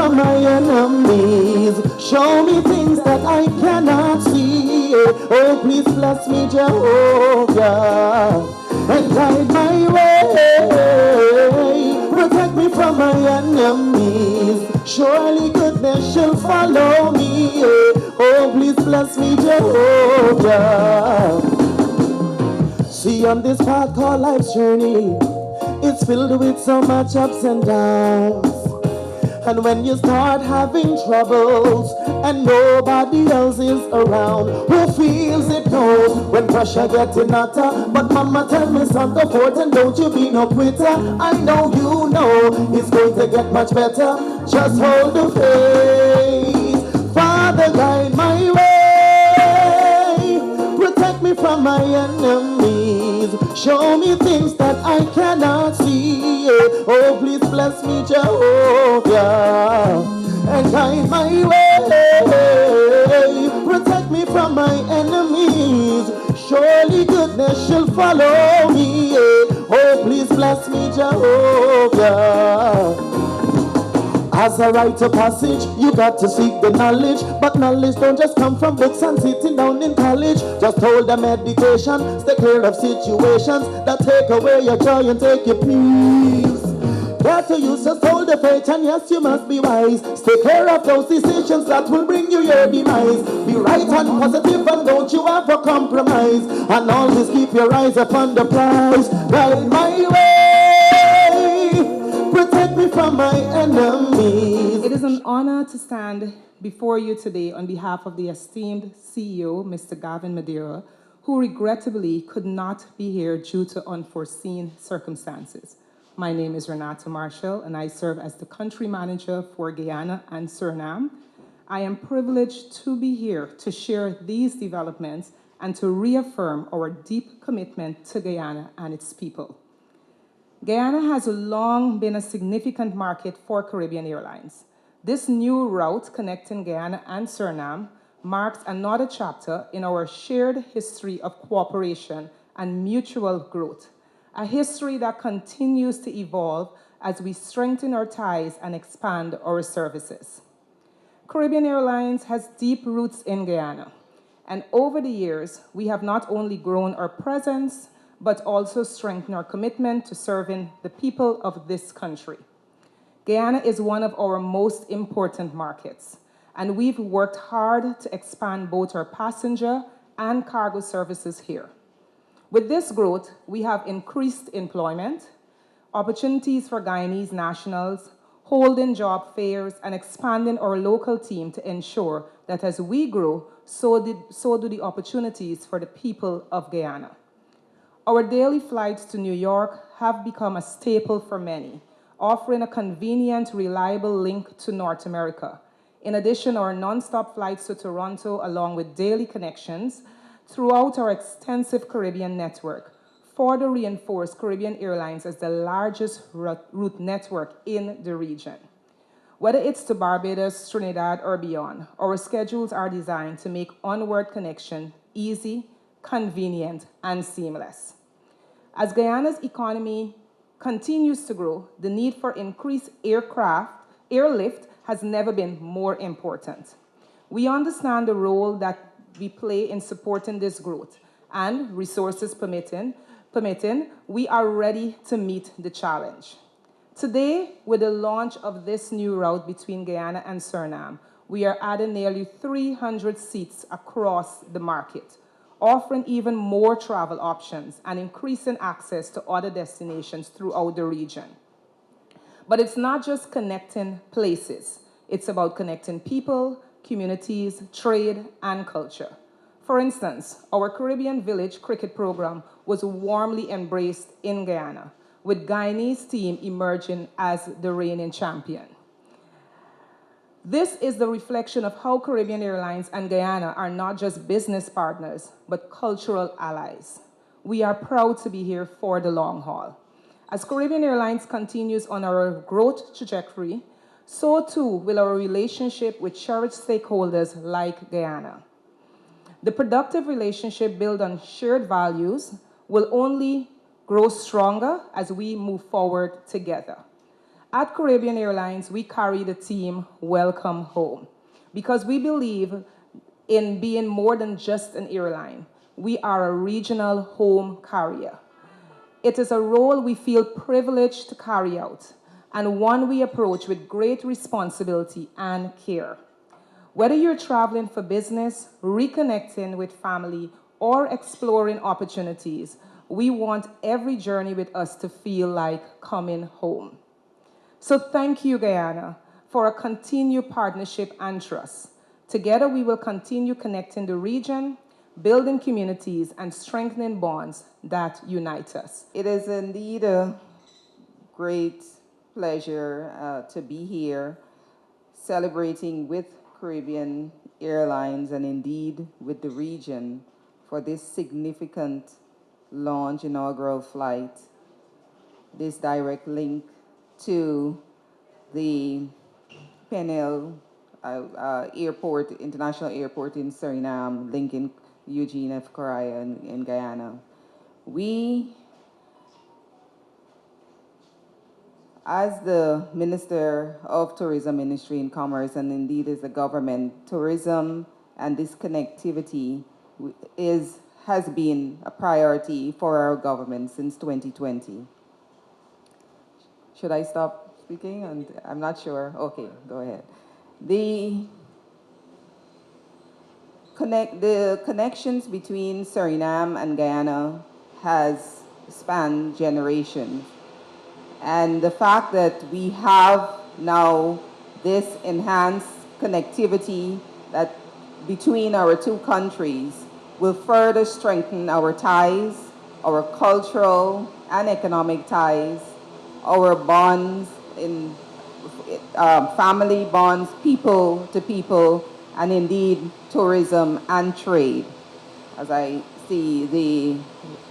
from my enemies. Show me things that I cannot see. Oh, please bless me, Jehovah, and guide my way. Protect me from my enemies. Surely goodness shall follow me. Oh, please bless me, Jehovah. See, on this path called life's journey, it's filled with so much ups and downs. And when you start having troubles and nobody else is around, who feels it knows when pressure getting hotter. But mama tell me son, go forth and don't you be no quitter. I know you know it's going to get much better. Just hold the faith. Father, guide my way. Protect me from my enemies. Show me things that I cannot see. Oh, please bless me, Jehovah, and guide my way. Protect me from my enemies. Surely goodness shall follow me. Oh, please bless me, Jehovah. As I write a passage, you got to seek the knowledge. But knowledge don't just come from books and sitting down in college. Just hold the meditation, stay clear of situations that take away your joy and take your peace. Got to use just hold the faith, and yes, you must be wise. Stay clear of those decisions that will bring you your demise. Be right and positive and don't you ever compromise. And always keep your eyes upon the prize. Guide my way. Protect me from my enemies. It is an honor to stand before you today on behalf of the esteemed CEO, Mr. Gavin Madeira, who regrettably could not be here due to unforeseen circumstances. My name is Renata Marshall, and I serve as the country manager for Guyana and Suriname. I am privileged to be here to share these developments and to reaffirm our deep commitment to Guyana and its people. Guyana has long been a significant market for Caribbean Airlines. This new route connecting Guyana and Suriname marks another chapter in our shared history of cooperation and mutual growth, a history that continues to evolve as we strengthen our ties and expand our services. Caribbean Airlines has deep roots in Guyana, and over the years, we have not only grown our presence, but also strengthened our commitment to serving the people of this country. Guyana is one of our most important markets, and we've worked hard to expand both our passenger and cargo services here. With this growth, we have increased employment, opportunities for Guyanese nationals, holding job fairs, and expanding our local team to ensure that as we grow, so do the opportunities for the people of Guyana. Our daily flights to New York have become a staple for many, offering a convenient, reliable link to North America. In addition, our non-stop flights to Toronto, along with daily connections throughout our extensive Caribbean network, further reinforce Caribbean Airlines as the largest route network in the region. Whether it's to Barbados, Trinidad, or beyond, our schedules are designed to make onward connection easy, convenient, and seamless. As Guyana's economy continues to grow, the need for increased airlift has never been more important. We understand the role that we play in supporting this growth, and resources permitting, we are ready to meet the challenge. Today, with the launch of this new route between Guyana and Suriname, we are adding nearly 300 seats across the market, offering even more travel options and increasing access to other destinations throughout the region. But it's not just connecting places. It's about connecting people, communities, trade, and culture. For instance, our Caribbean Village cricket program was warmly embraced in Guyana, with Guyanese team emerging as the reigning champion. This is the reflection of how Caribbean Airlines and Guyana are not just business partners, but cultural allies. We are proud to be here for the long haul. As Caribbean Airlines continues on our growth trajectory, so too will our relationship with cherished stakeholders like Guyana. The productive relationship built on shared values will only grow stronger as we move forward together. At Caribbean Airlines, we carry the theme Welcome Home because we believe in being more than just an airline. We are a regional home carrier. It is a role we feel privileged to carry out and one we approach with great responsibility and care. Whether you're traveling for business, reconnecting with family, or exploring opportunities, we want every journey with us to feel like coming home. So thank you, Guyana, for a continued partnership and trust. Together, we will continue connecting the region, building communities, and strengthening bonds that unite us. It is indeed a great pleasure to be here celebrating with Caribbean Airlines and indeed with the region for this significant launch inaugural flight, this direct link to the Penel Airport, International Airport in Suriname, linking Eugene F. Correa in Guyana. We, as the Minister of Tourism, Industry and Commerce, and indeed as the government, tourism and this connectivity has been a priority for our government since 2020. Should I stop speaking? And I'm not sure. Okay, go ahead. The connections between Suriname and Guyana has spanned generations. And the fact that we have now this enhanced connectivity that between our two countries will further strengthen our ties, our cultural and economic ties, our bonds in family bonds, people to people, and indeed tourism and trade. As I see the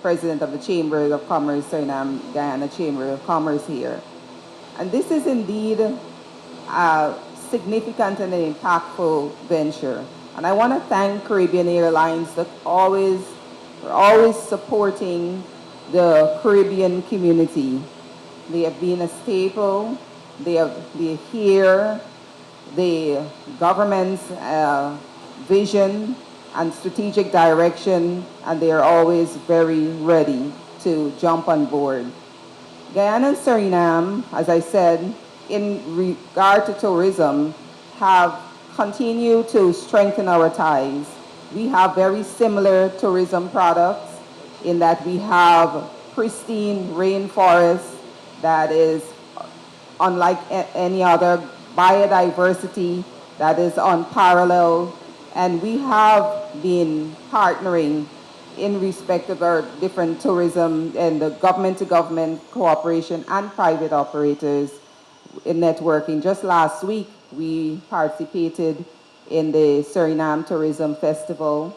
President of the Chamber of Commerce, Suriname, Guyana Chamber of Commerce here. And this is indeed a significant and an impactful venture. And I want to thank Caribbean Airlines for always supporting the Caribbean community. They have been a staple. They hear the government's vision and strategic direction, and they are always very ready to jump on board. Guyana and Suriname, as I said, in regard to tourism, have continued to strengthen our ties. We have very similar tourism products in that we have pristine rainforest that is unlike any other, biodiversity that is unparalleled, and we have been partnering in respect of our different tourism and the government-to-government cooperation and private operators in networking. Just last week, we participated in the Suriname Tourism Festival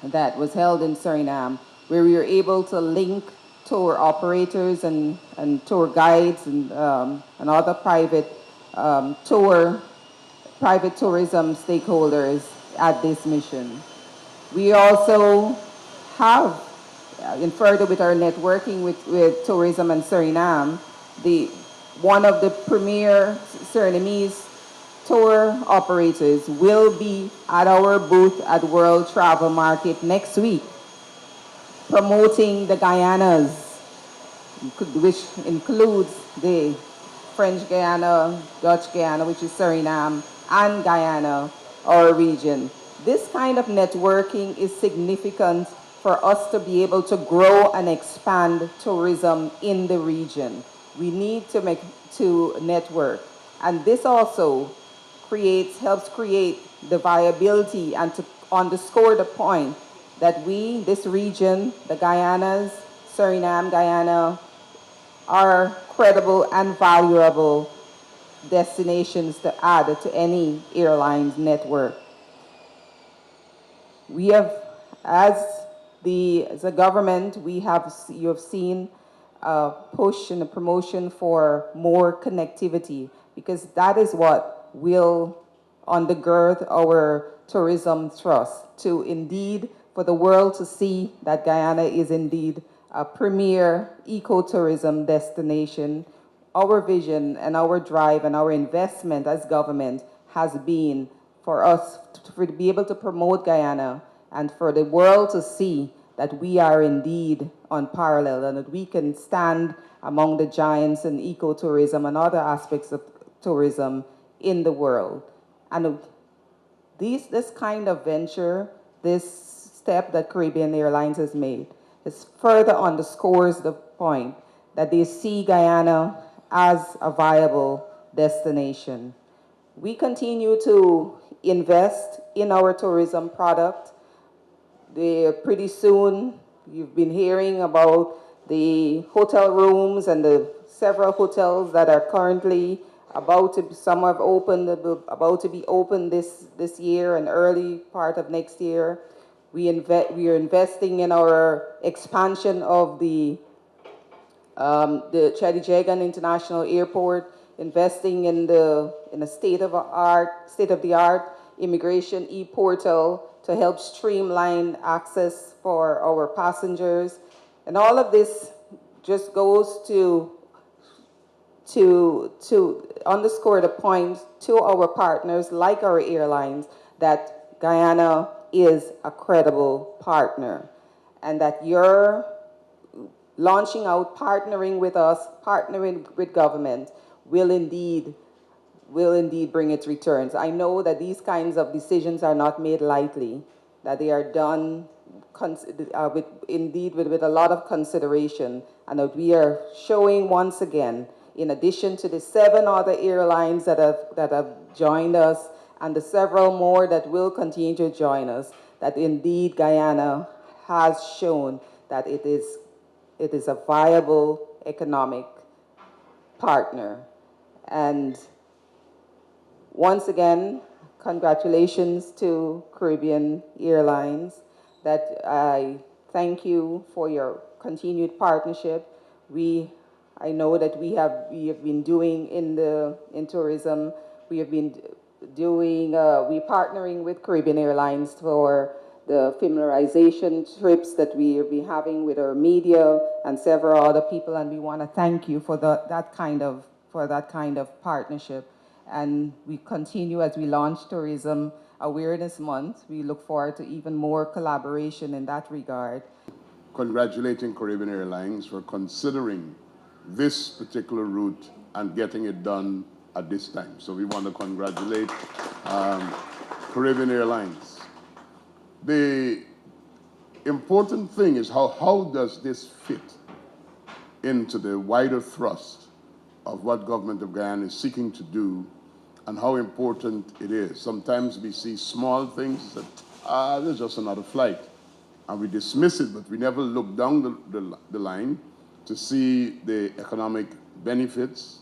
that was held in Suriname, where we were able to link tour operators and tour guides and other private tourism stakeholders at this mission. We also have, in further with our networking with tourism and Suriname, one of the premier Surinamese tour operators will be at our booth at World Travel Market next week, promoting the Guyanas, which includes the French Guyana, Dutch Guyana, which is Suriname, and Guyana, our region. This kind of networking is significant for us to be able to grow and expand tourism in the region. We need to network. And this also helps create the viability and to underscore the point that this region, the Guyanas, Suriname, Guyana, are credible and valuable destinations to add to any airline's network. We have, as a government, you have seen a push and a promotion for more connectivity, because that is what will undergird our tourism thrust, to indeed, for the world to see that Guyana is indeed a premier ecotourism destination our vision and our drive and our investment as government has been for us to be able to promote Guyana and for the world to see that we are indeed unparalleled and that we can stand among the giants in ecotourism and other aspects of tourism in the world. And this kind of venture, this step that Caribbean Airlines has made, is further underscores the point that they see Guyana as a viable destination. We continue to invest in our tourism product. Pretty soon, you've been hearing about the hotel rooms and the several hotels that are currently some have opened, about to be opened this year and early part of next year. We are investing in our expansion of the Chadijegan International Airport, investing in a state-of-the-art immigration e-portal to help streamline access for our passengers. And all of this just goes to underscore the point to our partners, like our airlines, that Guyana is a credible partner and that you're launching out, partnering with us, partnering with government will indeed bring its returns. I know that these kinds of decisions are not made lightly, that they are done with a lot of consideration, and that we are showing once again, in addition to the 7 other airlines that have joined us and the several more that will continue to join us, that indeed Guyana has shown that it is a viable economic partner. And once again, congratulations to Caribbean Airlines. That I thank you for your continued partnership. I know that we have been doing in tourism. We have been doing we partnering with Caribbean Airlines for the familiarization trips that we have been having with our media and several other people, and we want to thank you for that kind of partnership. And we continue as we launch Tourism Awareness Month. We look forward to even more collaboration in that regard. Congratulating Caribbean Airlines for considering this particular route and getting it done at this time. So we want to congratulate Caribbean Airlines. The important thing is how does this fit into the wider thrust of what government of Guyana is seeking to do and how important it is. Sometimes we see small things that, there's just another flight. And we dismiss it, but we never look down the line to see the economic benefits,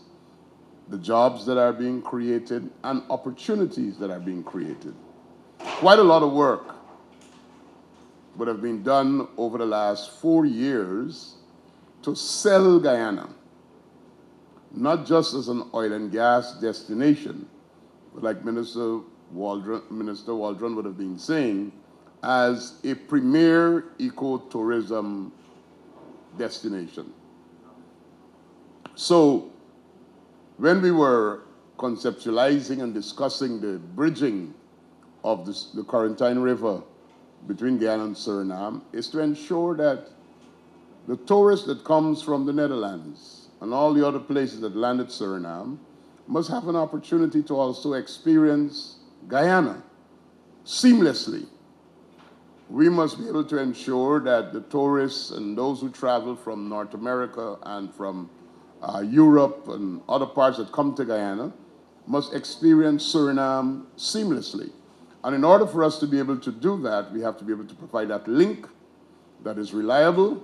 the jobs that are being created, and opportunities that are being created. Quite a lot of work would have been done over the last 4 years to sell Guyana, not just as an oil and gas destination, but like Minister Waldron would have been saying, as a premier ecotourism destination. So when we were conceptualizing and discussing the bridging of the Quarantine River between Guyana and Suriname, is to ensure that the tourist that comes from the Netherlands and all the other places that land at Suriname must have an opportunity to also experience Guyana seamlessly. We must be able to ensure that the tourists and those who travel from North America and from Europe and other parts that come to Guyana must experience Suriname seamlessly. And in order for us to be able to do that, we have to be able to provide that link that is reliable,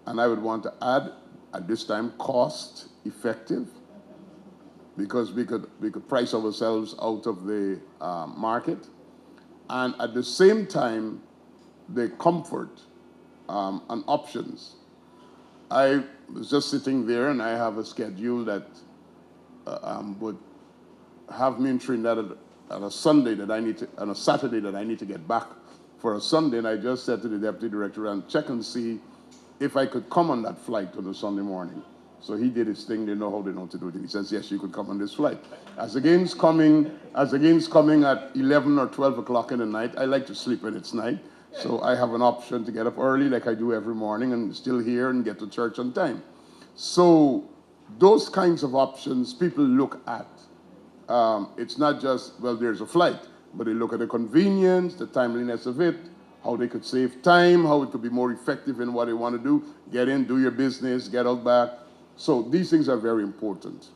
and I would want to add, at this time, cost effective, because we could price ourselves out of the market, and at the same time, the comfort and options. I was just sitting there, and I have a schedule that would have me in Trinidad on a Sunday on a Saturday that I need to get back for a Sunday, and I just said to the deputy director and check and see if I could come on that flight on a Sunday morning. So he did his thing. They know how they know to do it. He says, yes, you could come on this flight. As against coming at 11 or 12 o'clock in the night, I like to sleep when it's night. So I have an option to get up early like I do every morning and still here and get to church on time. So those kinds of options people look at. It's not just, well, there's a flight, but they look at the convenience, the timeliness of it, how they could save time, how it could be more effective in what they want to do. Get in, do your business, get out back. So these things are very important.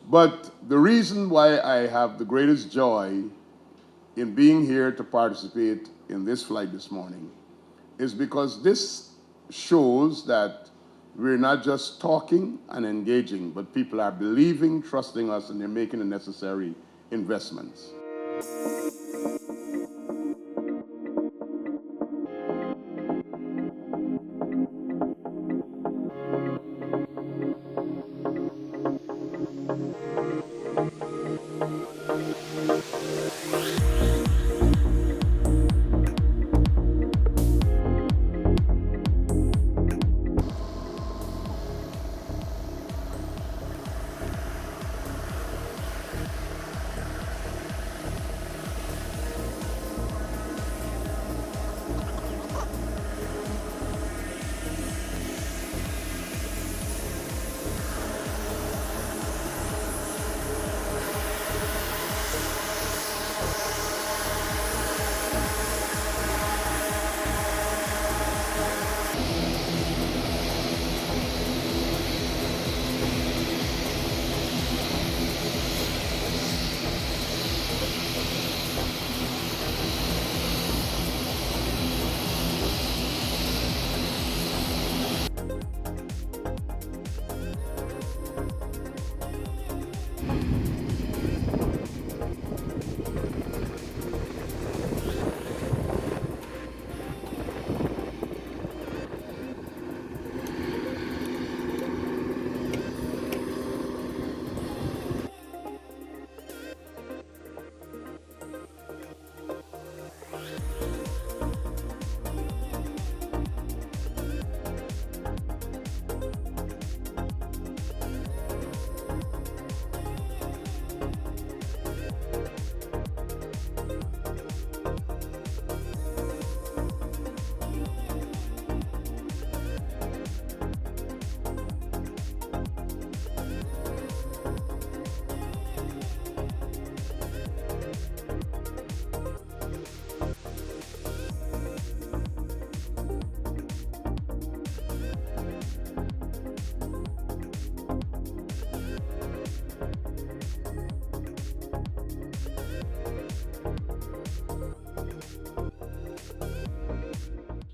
But the reason why I have the greatest joy in being here to participate in this flight this morning is because this shows that we're not just talking and engaging, but people are believing, trusting us, and they're making the necessary investments.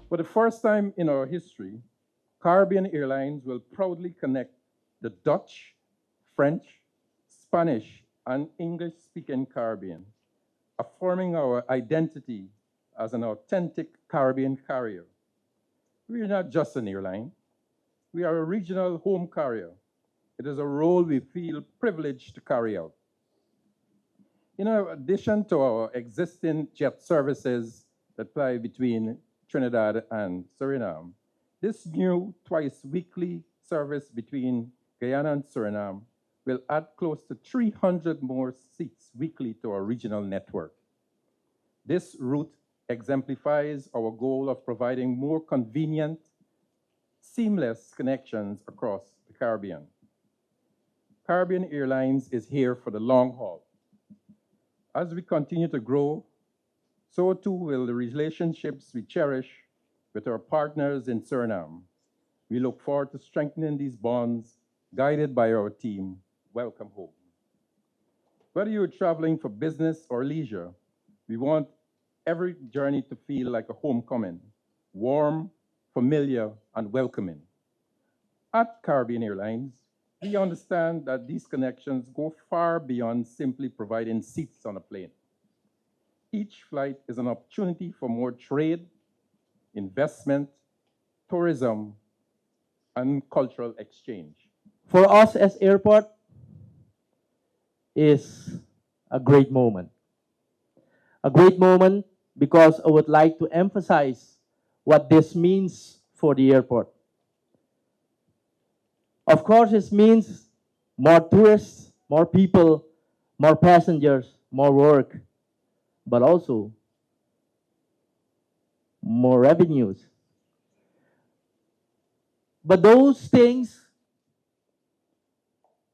For the first time in our history, Caribbean Airlines will proudly connect the Dutch, French, Spanish, and English-speaking Caribbean, affirming our identity as an authentic Caribbean carrier. We are not just an airline. We are a regional home carrier. It is a role we feel privileged to carry out. In addition to our existing jet services that fly between Trinidad and Suriname, this new twice-weekly service between Guyana and Suriname will add close to 300 more seats weekly to our regional network. This route exemplifies our goal of providing more convenient, seamless connections across the Caribbean. Caribbean Airlines is here for the long haul. As we continue to grow, so too will the relationships we cherish with our partners in Suriname. We look forward to strengthening these bonds, guided by our team. Welcome home. Whether you're traveling for business or leisure, we want every journey to feel like a homecoming, warm, familiar, and welcoming. At Caribbean Airlines, we understand that these connections go far beyond simply providing seats on a plane. Each flight is an opportunity for more trade, investment, tourism, and cultural exchange. For us as airport is a great moment. A great moment because I would like to emphasize what this means for the airport. Of course, it means more tourists, more people, more passengers, more work, but also more revenues. But those things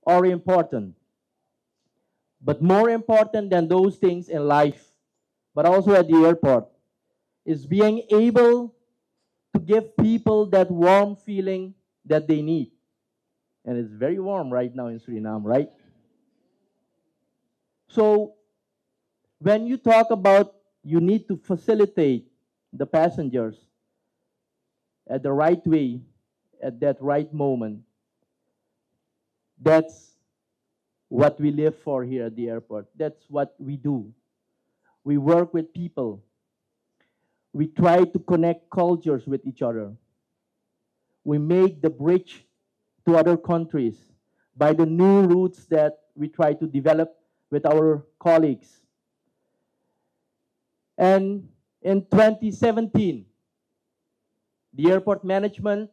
are important. But more important than those things in life, but also at the airport, is being able to give people that warm feeling that they need. And it's very warm right now in Suriname, right? So when you talk about you need to facilitate the passengers at the right way, at that right moment, that's what we live for here at the airport. That's what we do. We work with people. We try to connect cultures with each other. We make the bridge to other countries by the new routes that we try to develop with our colleagues. And in 2017, the airport management,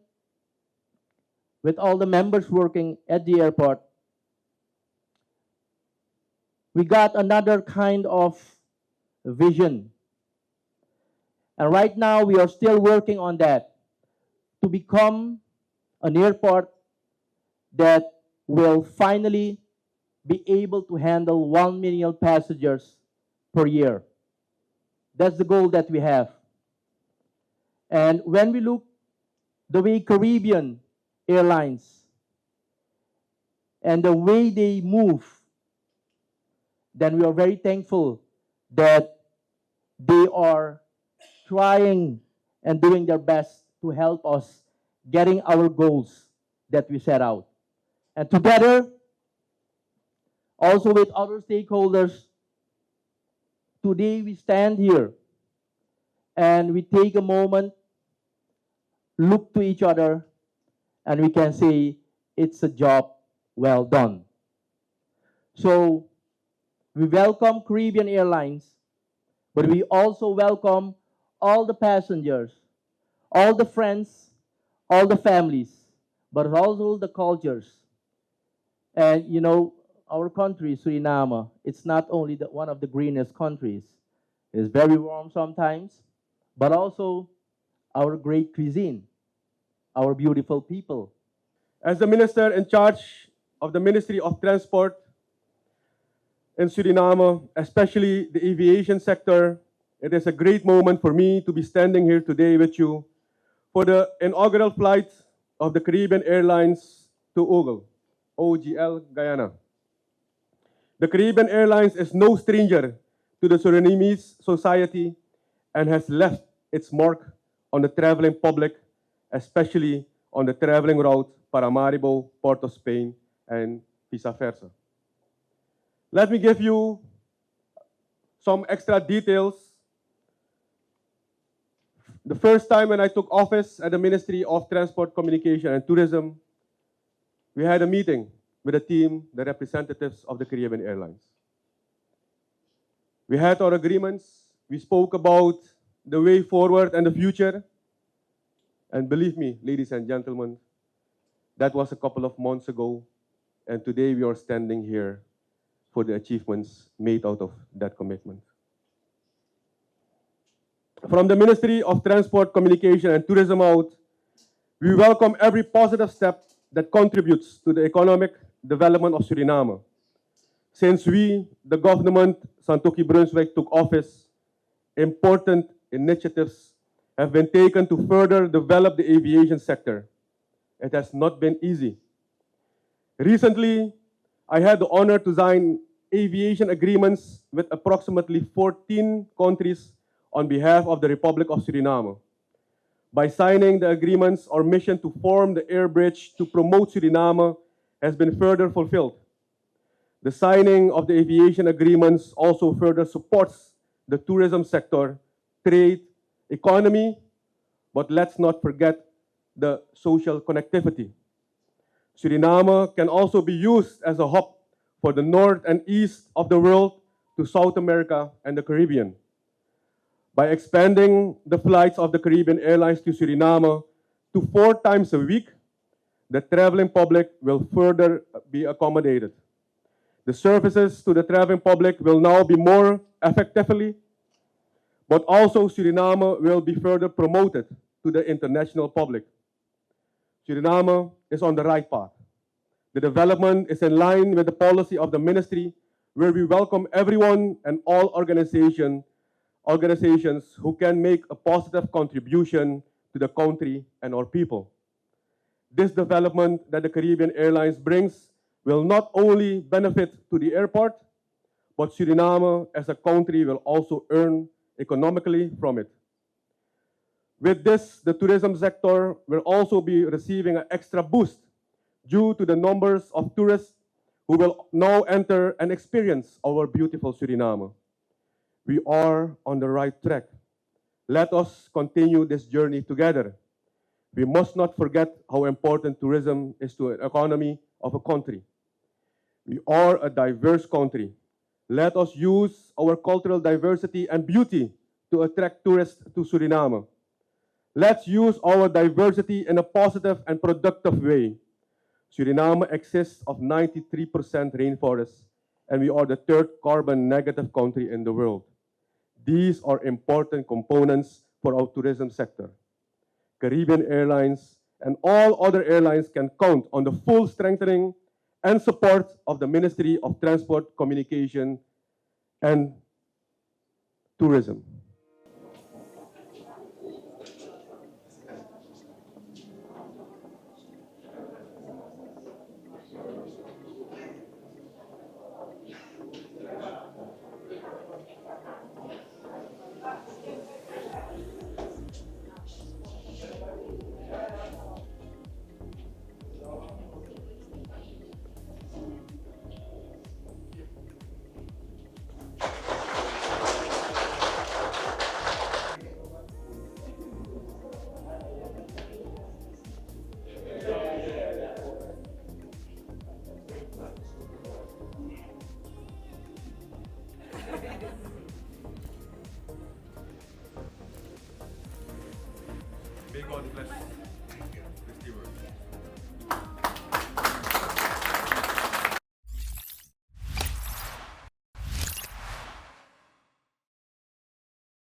with all the members working at the airport, we got another kind of vision. And right now, we are still working on that to become an airport that will finally be able to handle 1 million passengers per year. That's the goal that we have. And when we look the way Caribbean Airlines and the way they move, then we are very thankful that they are trying and doing their best to help us getting our goals that we set out. And together, also with other stakeholders, today we stand here and we take a moment, look to each other, and we can say it's a job well done. So we welcome Caribbean Airlines, but we also welcome all the passengers, all the friends, all the families, but also the cultures. And you know, our country, Suriname, it's not only one of the greenest countries. It's very warm sometimes, but also our great cuisine, our beautiful people. As the minister in charge of the Ministry of Transport in Suriname, especially the aviation sector, it is a great moment for me to be standing here today with you for the inaugural flight of the Caribbean Airlines to Ogle, OGL, Guyana. The Caribbean Airlines is no stranger to the Surinamese society and has left its mark on the traveling public, especially on the traveling route Paramaribo, Port of Spain, and vice versa. Let me give you some extra details. The first time when I took office at the Ministry of Transport, Communication, and Tourism, we had a meeting with a team, the representatives of the Caribbean Airlines. We had our agreements. We spoke about the way forward and the future. And believe me, ladies and gentlemen, that was a couple of months ago. And today we are standing here for the achievements made out of that commitment. From the Ministry of Transport, Communication, and Tourism out, we welcome every positive step that contributes to the economic development of Suriname. Since we, the government, Santoki Brunswick, took office, important initiatives have been taken to further develop the aviation sector. It has not been easy. Recently, I had the honor to sign aviation agreements with approximately 14 countries on behalf of the Republic of Suriname. By signing the agreements, our mission to form the air bridge to promote Suriname has been further fulfilled. The signing of the aviation agreements also further supports the tourism sector, trade, economy, but let's not forget the social connectivity. Suriname can also be used as a hub for the north and east of the world to South America and the Caribbean. By expanding the flights of the Caribbean Airlines to Suriname to 4 times a week, the traveling public will further be accommodated. The services to the traveling public will now be more effectively, but also Suriname will be further promoted to the international public. Suriname is on the right path. The development is in line with the policy of the ministry, where we welcome everyone and all organizations who can make a positive contribution to the country and our people. This development that the Caribbean Airlines brings will not only benefit to the airport, but Suriname as a country will also earn economically from it. With this, the tourism sector will also be receiving an extra boost due to the numbers of tourists who will now enter and experience our beautiful Suriname. We are on the right track. Let us continue this journey together. We must not forget how important tourism is to an economy of a country. We are a diverse country. Let us use our cultural diversity and beauty to attract tourists to Suriname. Let's use our diversity in a positive and productive way. Suriname exists of 93% rainforest, and we are the third carbon negative country in the world. These are important components for our tourism sector. Caribbean Airlines and all other airlines can count on the full strengthening and support of the Ministry of Transport, Communication, and Tourism. May God bless.